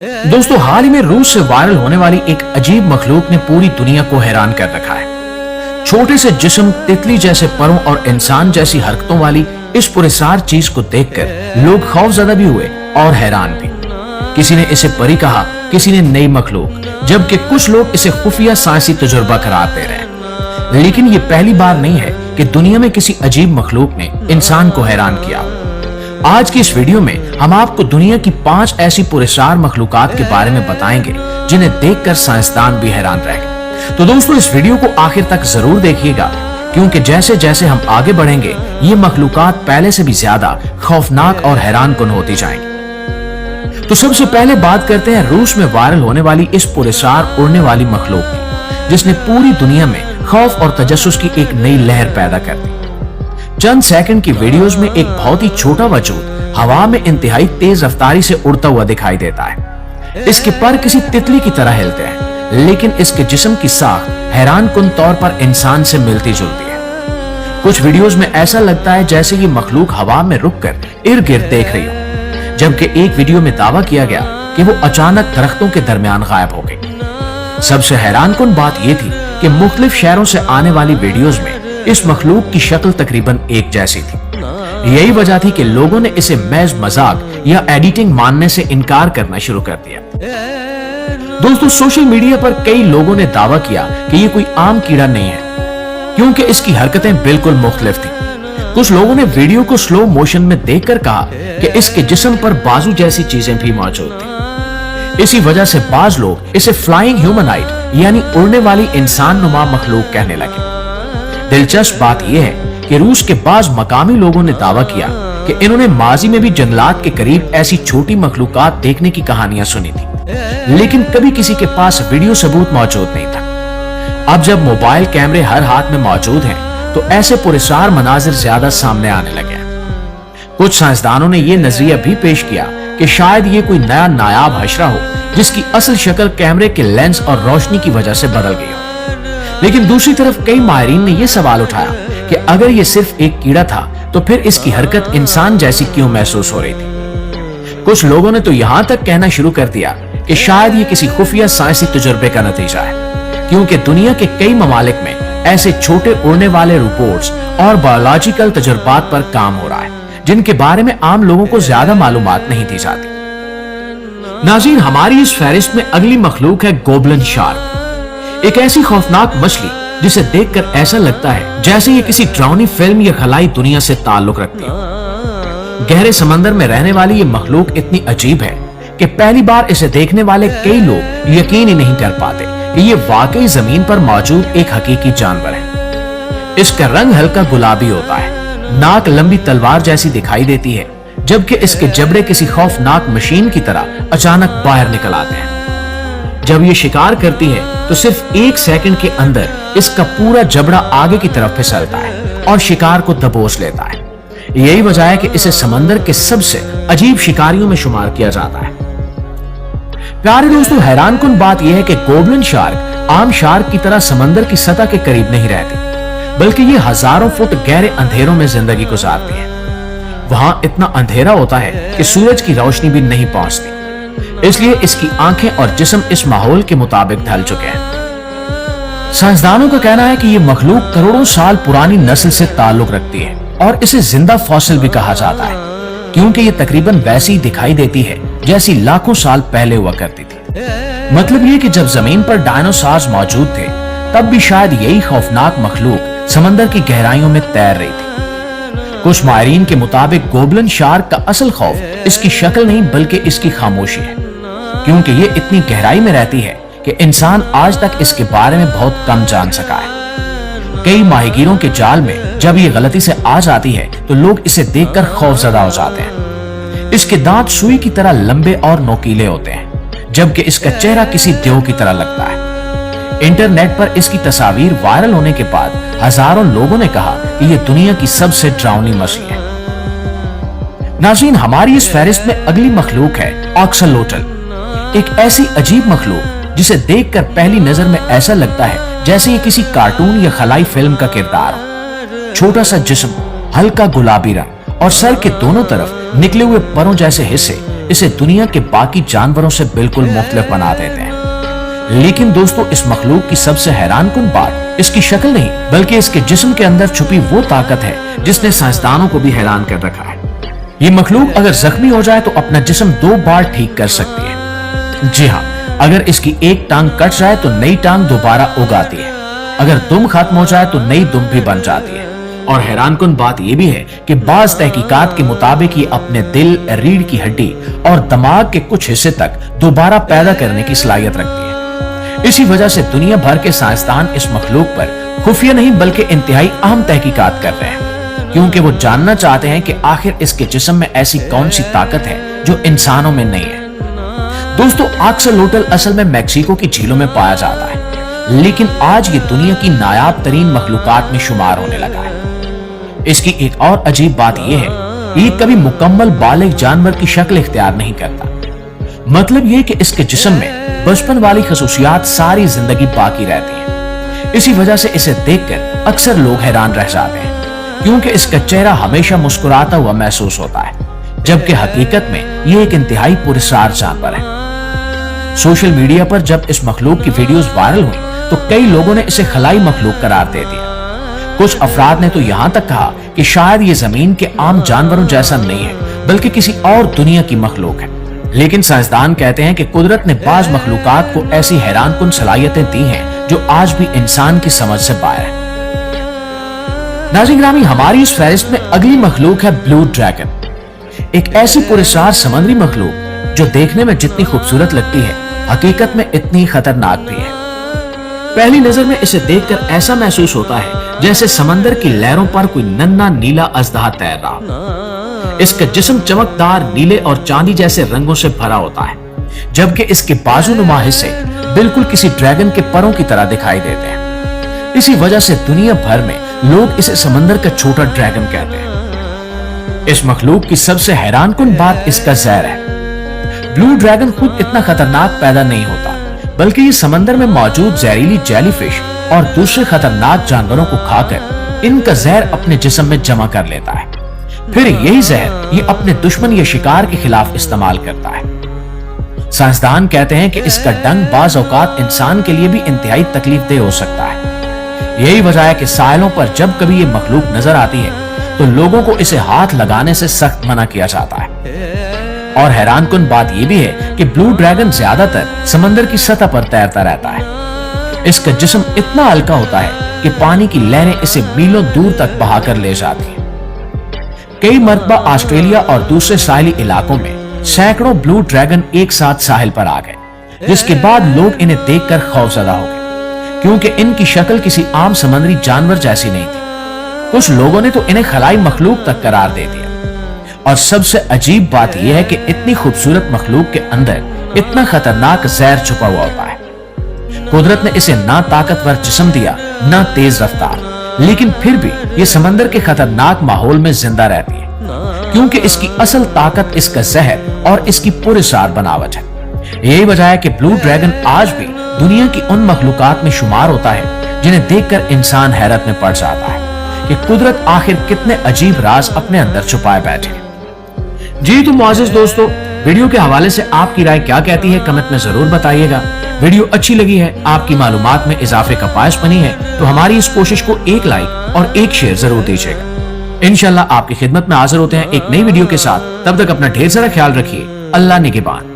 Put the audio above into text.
दोस्तों, हाल ही में रूस से वायरल होने वाली एक अजीब मखलूक ने पूरी दुनिया को हैरान कर रखा है। छोटे से जिस्म, तितली जैसे परों और इंसान जैसी हरकतों वाली इस पुरस्कार चीज को देखकर लोग खौफजदा भी हुए और हैरान भी। किसी ने इसे परी कहा, किसी ने नई मखलूक, जबकि कुछ लोग इसे खुफिया साइंसी तजुर्बा करार दे रहे हैं। लेकिन ये पहली बार नहीं है कि दुनिया में किसी अजीब मखलूक ने इंसान को हैरान किया। आज की इस वीडियो में हम आपको दुनिया की 5 ऐसी पुरस्कार मखलूकात के बारे में बताएंगे जिन्हें देखकर साइंसदान भी हैरान रह गए। तो दोस्तों, इस वीडियो को आखिर तक जरूर देखिएगा, क्योंकि जैसे जैसे हम आगे बढ़ेंगे ये मखलूकात पहले से भी ज्यादा खौफनाक और हैरानकुन होती जाएंगी। तो सबसे पहले बात करते हैं रूस में वायरल होने वाली इस पुरस्कार उड़ने वाली मखलूक की, जिसने पूरी दुनिया में खौफ और तजस्सुस की एक नई लहर पैदा कर दी। चंद सेकंड की वीडियोस में एक बहुत ही छोटा वजूद हवा में इंतहाई तेज रफ्तारी से उड़ता हुआ दिखाई देता है। इसके पर किसी तितली की तरह हिलते हैं, लेकिन इसके जिस्म की साख हैरानकुन तौर पर इंसान से मिलती जुलती है। कुछ वीडियोस में ऐसा लगता है जैसे ये मखलूक हवा में रुककर इर्द गिर्द देख रही हो, जबकि एक वीडियो में दावा किया गया कि वो अचानक दरख्तों के दरमियान गायब हो गई। सबसे हैरानकुन बात यह थी कि मुख्तलिफ शहरों से आने वाली वीडियोस में इस मखलूक की शक्ल तकरीबन एक जैसी थी। यही वजह थी कि लोगों ने इसे महज मजाक या एडिटिंग मानने से इनकार करना शुरू कर दिया। दोस्तों, सोशल मीडिया पर कई लोगों ने दावा किया कि ये कोई आम कीड़ा नहीं है, क्योंकि इसकी हरकतें बिल्कुल मुख्तलिफ थी। कुछ लोगों ने वीडियो को स्लो मोशन में देखकर कहा कि इसके जिस्म पर बाजू जैसी चीजें भी मौजूद थी। इसी वजह से बाज लोग इसे फ्लाइंग ह्यूमनाइड यानी उड़ने वाली इंसान नुमा मखलूक कहने लगे। दिलचस्प बात यह है कि रूस के बाज मकामी लोगों ने दावा किया कि इन्होंने माजी में भी जंगलात के करीब ऐसी छोटी मखलूकात देखने की कहानियां सुनी थी, लेकिन कभी किसी के पास वीडियो सबूत मौजूद नहीं था। अब जब मोबाइल कैमरे हर हाथ में मौजूद हैं, तो ऐसे पुरस्कार मनाजिर ज्यादा सामने आने लगे हैं। कुछ साइंसदानों ने यह नजरिया भी पेश किया कि शायद ये कोई नया नायाब हशरा हो, जिसकी असल शक्ल कैमरे के लेंस और रोशनी की वजह से बदल गई हो। लेकिन दूसरी तरफ कई माहिरीन ने यह सवाल उठाया कि अगर ये सिर्फ एक कीड़ा था, तो फिर इसकी हरकत इंसान जैसी क्यों महसूस हो रही थी। कुछ लोगों ने तो यहां तक कहना शुरू कर दिया कि शायद ये किसी खुफिया साइंसी तजुर्बे का नतीजा है, क्योंकि दुनिया के कई ममालिक में ऐसे छोटे उड़ने वाले रोबोट्स और बायोलॉजिकल तजुर्बात पर काम हो रहा है, जिनके बारे में आम लोगों को ज्यादा मालूमात नहीं दी जाती। नाज़रीन, हमारी इस फहरिस्त में अगली मखलूक है गोबलिन शार्क, एक ऐसी खौफनाक मछली जिसे देखकर ऐसा लगता है जैसे ये किसी डरावनी फिल्म या खलाई दुनिया से ताल्लुक रखती हो। गहरे समंदर में रहने वाली ये मखलूक इतनी अजीब है कि पहली बार इसे देखने वाले कई लोग यकीन ही नहीं कर पाते कि ये वाकई जमीन पर मौजूद एक हकीकी जानवर है। इसका रंग हल्का गुलाबी होता है, नाक लंबी तलवार जैसी दिखाई देती है, जबकि इसके जबड़े किसी खौफनाक मशीन की तरह अचानक बाहर निकल आते हैं। जब ये शिकार करती है तो सिर्फ 1 सेकंड के अंदर इसका पूरा जबड़ा आगे की तरफ फिसलता है और शिकार को दबोच लेता है। यही वजह है कि इसे समंदर के सबसे अजीब शिकारियों में शुमार किया जाता है। प्यारे दोस्तों, हैरानकुन बात यह है कि गोबलिन शार्क आम शार्क की तरह समंदर की सतह के करीब नहीं रहती, बल्कि ये हजारों फुट गहरे अंधेरों में जिंदगी गुजारती है। वहां इतना अंधेरा होता है कि सूरज की रोशनी भी नहीं पहुंचती, इसलिए इसकी आंखें और जिस्म इस माहौल के मुताबिक ढल चुके हैं। साइंसदानों का कहना है कि ये मखलूक करोड़ों साल पुरानी नस्ल से ताल्लुक रखती है और इसे जिंदा फॉसिल भी कहा जाता है, क्योंकि ये तकरीबन वैसी दिखाई देती है जैसी लाखों साल पहले हुआ करती थी। मतलब ये कि जब जमीन पर डायनासोर्स मौजूद थे, तब भी शायद यही खौफनाक मखलूक समंदर की गहराइयों में तैर रही थी। कुछ माहिरीन के मुताबिक गोबलिन शार्क का असल खौफ इसकी शक्ल नहीं, बल्कि इसकी खामोशी है, क्योंकि ये इतनी गहराई में रहती है कि इंसान आज तक इसके बारे में बहुत कम जान सका है। कई माहिगीरों के जाल में जब ये गलती से आ जाती है, तो लोग इसे देखकर खौफजदा हो जाते हैं। इसके दांत सुई की तरह लंबे और नोकीले होते हैं, जबकि इसका चेहरा किसी देव की तरह लगता है। इंटरनेट पर इसकी तस्वीर वायरल होने के बाद हजारों लोगों ने कहा कि यह दुनिया की सबसे डरावनी मछली है। नाज़रीन, हमारी इस फहरिस्त में अगली मखलूक है ऑक्सलोटल, एक ऐसी अजीब मखलूक जिसे देखकर पहली नजर में ऐसा लगता है जैसे ये किसी कार्टून या खलाई फिल्म का किरदार हो। छोटा सा जिस्म, हल्का गुलाबी रंग और सर के दोनों तरफ निकले हुए परों जैसे हिस्से इसे दुनिया के बाकी जानवरों से बिल्कुल मुख्तलिफ बना देते हैं। लेकिन दोस्तों, इस मखलूक की सबसे हैरानकुन बात इसकी शक्ल नहीं बल्कि इसके जिस्म के अंदर छुपी वो ताकत है जिसने साइंसदानों को भी हैरान कर रखा है। ये मखलूक अगर जख्मी हो जाए तो अपना जिस्म 2 बार ठीक कर सकती है। जी हाँ, अगर इसकी एक टांग कट जाए तो नई टांग दोबारा उगाती है। अगर दुम खत्म हो जाए तो नई दुम भी बन जाती है। और हैरानकुन बात यह भी है कि बाज तहकीकात के मुताबिक ये अपने दिल, रीढ़ की हड्डी और दिमाग के कुछ हिस्से तक दोबारा पैदा करने की सलाहियत रखती है। इसी वजह से दुनिया भर के साइंसदान इस मखलूक पर खुफिया नहीं बल्कि इंतहाई अहम तहकीकात कर रहे हैं, क्योंकि वो जानना चाहते हैं कि आखिर इसके जिस्म में ऐसी कौन सी ताकत है जो इंसानों में नहीं है। दोस्तों, आक्सलोटल असल में मैक्सिको की झीलों में पाया जाता है, लेकिन आज ये दुनिया की नायाब तरीन मखलूकात में शुमार होने लगा है। इसकी एक और अजीब बात यह है, ये कभी मुकम्मल बालिग जानवर की शक्ल इख्तियार नहीं करता। मतलब ये कि इसके जिस्म में बचपन वाली खसूसियात सारी जिंदगी बाकी रहती हैं। इसी वजह से इसे देखकर अक्सर लोग हैरान रह जाते हैं, क्योंकि इसका चेहरा हमेशा मुस्कुराता हुआ महसूस होता है, जबकि हकीकत में ये एक इंतहाई पुरस्कार जानवर है। सोशल मीडिया पर जब इस मखलूक की वीडियोस वायरल हुई तो कई लोगों ने इसे खलाई मखलूक करार दे दिया। कुछ अफराद ने तो यहां तक कहा कि शायद ये जमीन के आम जानवरों जैसा नहीं है बल्कि किसी और दुनिया की मखलूक है। लेकिन साइंसदान कहते हैं कि कुदरत ने बाज मखलूकात को ऐसी हैरानकुन सलाहियतें दी हैं जो आज भी इंसान की समझ से बाहर है। नाज़रीन गिरामी, हमारी इस फहरिस्त में अगली मखलूक है ब्लू ड्रैगन, एक ऐसी पुरस्कार समुद्री मखलूक जो देखने में जितनी खूबसूरत लगती है हकीकत में इतनी खतरनाक भी है। पहली नजर में इसे देखकर ऐसा महसूस होता है जैसे समंदर की लहरों पर कोई नन्हा नीला अजदहा तैर रहा। इसका जिस्म चमकदार नीले और चांदी जैसे रंगों से भरा होता है, जबकि इसके बाजूनुमा हिस्से बिल्कुल किसी ड्रैगन के परों की तरह दिखाई देते हैं। इसी वजह से दुनिया भर में लोग इसे समंदर का छोटा ड्रैगन कहते हैं। इस मखलूक की सबसे हैरानकुन बात इसका जहर है। ब्लू ड्रैगन खुद इतना खतरनाक पैदा नहीं होता, बल्कि ये समंदर में मौजूद जहरीली जेलीफिश और दूसरे खतरनाक जानवरों को खाकर इनका जहर अपने जिस्म में जमा कर लेता है। फिर यही जहर ये अपने दुश्मन या शिकार के खिलाफ इस्तेमाल करता है। साइंसदान कहते हैं कि इसका डंक बाज औकात इंसान के लिए भी इंतहाई तकलीफदेह हो सकता है। यही वजह है कि साहिलों पर जब कभी ये मखलूक नजर आती है तो लोगों को इसे हाथ लगाने से सख्त मना किया जाता है। और हैरानकुन बात यह भी है कि ब्लू ड्रैगन ज्यादातर समंदर की सतह पर तैरता रहता है। इसका जिस्म इतना हल्का होता है कि पानी की लहरें इसे मीलों दूर तक बहाकर ले जाती हैं। कई मरतबा ऑस्ट्रेलिया और दूसरे साहिली इलाकों में सैकड़ों ब्लू ड्रैगन एक साथ साहिल पर आ गए, जिसके बाद लोग इन्हें देखकर खौफजदा हो गए, क्योंकि इनकी शक्ल किसी आम समुद्री जानवर जैसी नहीं थी। कुछ लोगों ने तो इन्हें खलाई मखलूक तक करार दे दिया। और सबसे अजीब बात यह है कि इतनी खूबसूरत मखलूक के अंदर इतना खतरनाक जहर छुपा हुआ होता है। कुदरत ने इसे ना ताकतवर जिस्म दिया ना तेज रफ्तार, लेकिन फिर भी ये समंदर के खतरनाक माहौल में जिंदा रहती है, क्योंकि इसकी असल ताकत इसका जहर और इसकी पुरस्कार बनावट है। यही वजह है कि ब्लू ड्रैगन आज भी दुनिया की उन मखलूकात में शुमार होता है जिन्हें देखकर इंसान हैरत में पड़ जाता है कि कुदरत आखिर कितने अजीब राज अपने अंदर छुपाए बैठे। जी तो मुआज़िज़ दोस्तों, वीडियो के हवाले से आपकी राय क्या कहती है कमेंट में जरूर बताइएगा। वीडियो अच्छी लगी है, आपकी मालूमात में इजाफे का बायस बनी है, तो हमारी इस कोशिश को एक लाइक और एक शेयर जरूर दीजिएगा। इंशाल्लाह आपकी खिदमत में हाजिर होते हैं एक नई वीडियो के साथ। तब तक अपना ढेर सारा ख्याल रखिए। अल्लाह निगहबान।